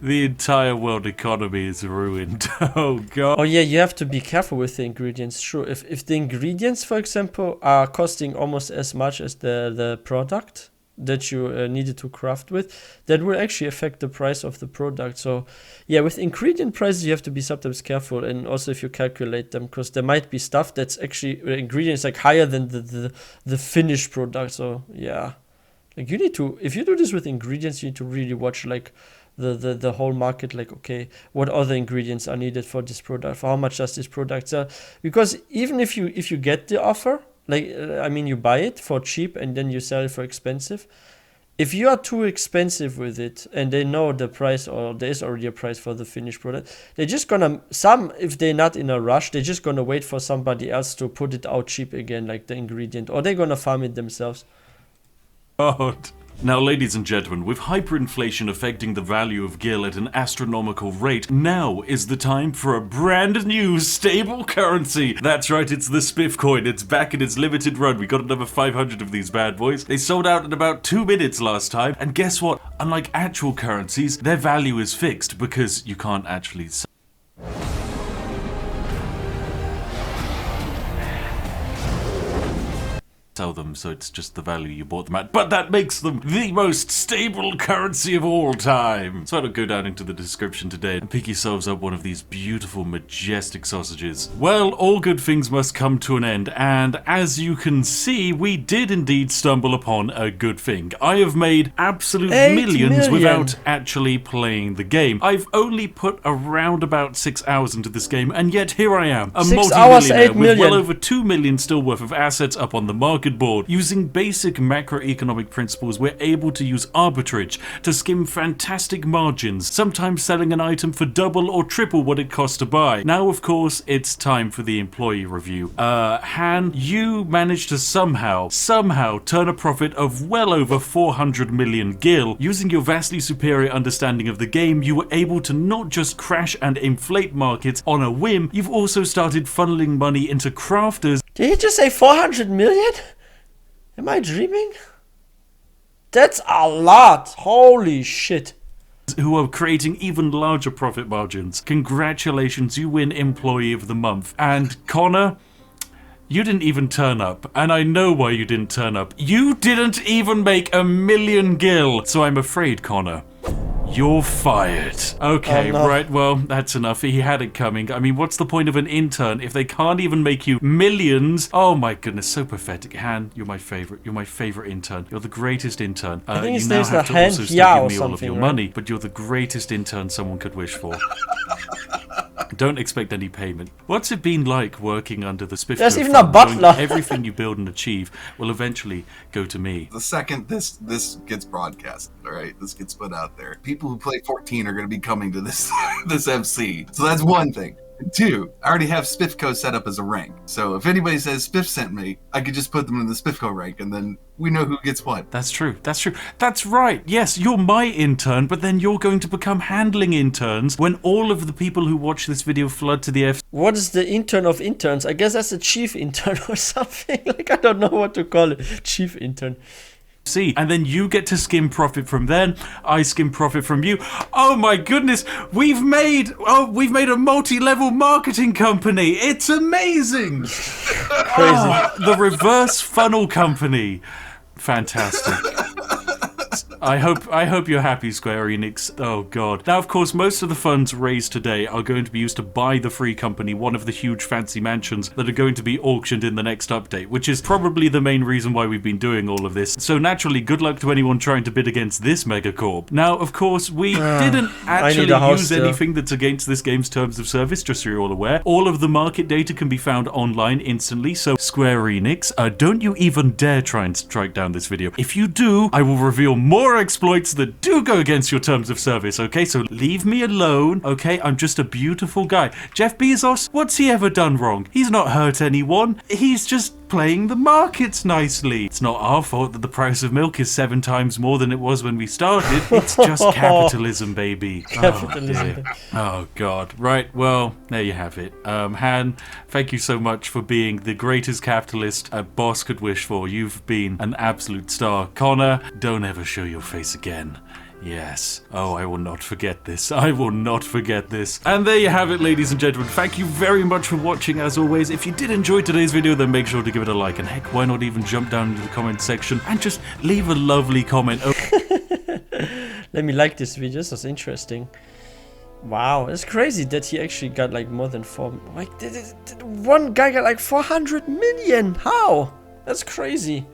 the entire world economy is ruined. Oh god. Oh yeah, you have to be careful with the ingredients. Sure, if the ingredients, for example, are costing almost as much as the product that you needed to craft with, that will actually affect the price of the product. So yeah, with ingredient prices you have to be sometimes careful, and also if you calculate them, because there might be stuff that's actually ingredients like higher than the finished product. So yeah, like you need to, if you do this with ingredients, you need to really watch like the whole market, like, okay, what other ingredients are needed for this product, for how much does this product sell? Because even if you get the offer, like, I mean, you buy it for cheap and then you sell it for expensive. If you are too expensive with it and they know the price, or there's already a price for the finished product, they're just gonna, if they're not in a rush, they're just gonna wait for somebody else to put it out cheap again, like the ingredient, or they're gonna farm it themselves. God. Now, ladies and gentlemen, with hyperinflation affecting the value of gil at an astronomical rate, now is the time for a brand new stable currency. That's right, it's the Spiff coin. It's back in its limited run. We got another 500 of these bad boys. They sold out in about 2 minutes last time. And guess what? Unlike actual currencies, their value is fixed because you can't actually sell them, so it's just the value you bought them at. But that makes them the most stable currency of all time. So don't go down into the description today and pick yourselves up one of these beautiful, majestic sausages. Well, all good things must come to an end, and as you can see, we did indeed stumble upon a good thing. I have made absolute millions without actually playing the game. I've only put around about 6 hours into this game, and yet here I am, a multi-millionaire with well over 2 million still worth of assets up on the market board. Using basic macroeconomic principles, we're able to use arbitrage to skim fantastic margins, sometimes selling an item for double or triple what it costs to buy. Now, of course, it's time for the employee review. Han, you managed to somehow turn a profit of well over 400 million gil. Using your vastly superior understanding of the game, you were able to not just crash and inflate markets on a whim, you've also started funneling money into crafters. Did he just say 400 million? Am I dreaming? That's a lot. Holy shit. Who are creating even larger profit margins. Congratulations, you win Employee of the Month. And Connor, you didn't even turn up. And I know why you didn't turn up. You didn't even make 1 million gil. So I'm afraid, Connor, you're fired. Okay, oh, no. Right, well, that's enough. He had it coming. I mean, what's the point of an intern if they can't even make you millions? Oh my goodness, so pathetic. Han, you're my favorite. You're my favorite intern. You're the greatest intern. I think you now have to also still give me all of your money, but you're the greatest intern someone could wish for. Don't expect any payment. What's it been like working under the Spiff? There's even a butler. Everything you build and achieve will eventually go to me. The second this gets broadcast, all right, this gets put out there, people who play 14 are going to be coming to this this MC. So that's one thing. And two, I already have Spiffco set up as a rank. So if anybody says Spiff sent me, I could just put them in the Spiffco rank, and then we know who gets what. That's true. That's true. That's right. Yes, you're my intern, but then you're going to become handling interns when all of the people who watch this video flood to the F. What is the intern of interns? I guess that's a chief intern or something. Like, I don't know what to call it. Chief intern. And then you get to skim profit from them. I skim profit from you. Oh my goodness, we've made a multi-level marketing company. It's amazing. Crazy. The reverse funnel company. Fantastic. I hope you're happy, Square Enix. Oh god. Now, of course, most of the funds raised today are going to be used to buy the Free Company, one of the huge fancy mansions that are going to be auctioned in the next update, which is probably the main reason why we've been doing all of this. So naturally, good luck to anyone trying to bid against this megacorp. Now, of course, we didn't actually use anything that's against this game's terms of service, just so you're all aware. All of the market data can be found online instantly, so Square Enix, don't you even dare try and strike down this video. If you do, I will reveal more exploits that do go against your terms of service, okay? So leave me alone, okay? I'm just a beautiful guy. Jeff Bezos, what's he ever done wrong? He's not hurt anyone. He's just playing the markets nicely. It's not our fault that the price of milk is 7 times more than it was when we started. It's just capitalism, baby. Capitalism. Oh god. Right, well, there you have it. Han, thank you so much for being the greatest capitalist a boss could wish for. You've been an absolute star. Connor, don't ever show your face again. Yes. Oh, I will not forget this. I will not forget this. And there you have it, ladies and gentlemen. Thank you very much for watching, as always. If you did enjoy today's video, then make sure to give it a like. And heck, why not even jump down into the comment section and just leave a lovely comment. Let me like this video. This was interesting. Wow, it's crazy that he actually got like more than 4... Like, one guy got like 400 million. How? That's crazy.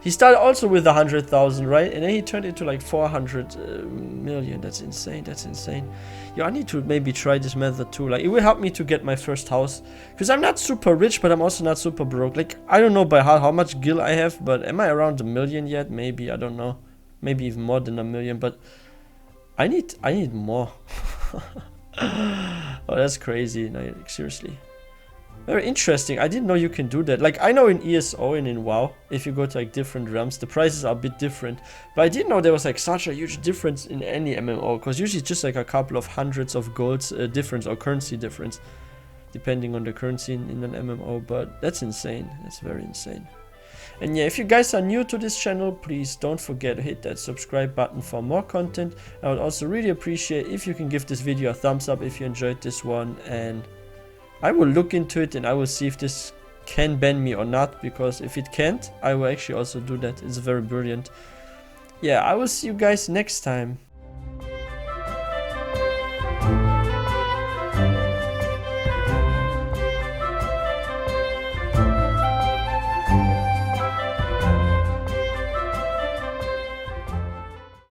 He started also with 100,000, right? And then he turned into like 400 million. That's insane. That's insane. Yeah, I need to maybe try this method too. Like, it will help me to get my first house. Because I'm not super rich, but I'm also not super broke. Like, I don't know by how much gil I have, but am I around 1 million yet? Maybe, I don't know. Maybe even more than 1 million, but I need more. Oh, that's crazy. No, like, seriously. Very interesting. I didn't know you can do that. Like, I know in ESO and in WoW, if you go to like different realms, the prices are a bit different. But I didn't know there was like such a huge difference in any MMO, because usually it's just like a couple of hundreds of golds difference or currency difference, depending on the currency in an MMO. But that's insane. That's very insane. And yeah, if you guys are new to this channel, please don't forget to hit that subscribe button for more content. I would also really appreciate if you can give this video a thumbs up if you enjoyed this one, and I will look into it and I will see if this can ban me or not, because if it can't, I will actually also do that. It's very brilliant. Yeah, I will see you guys next time.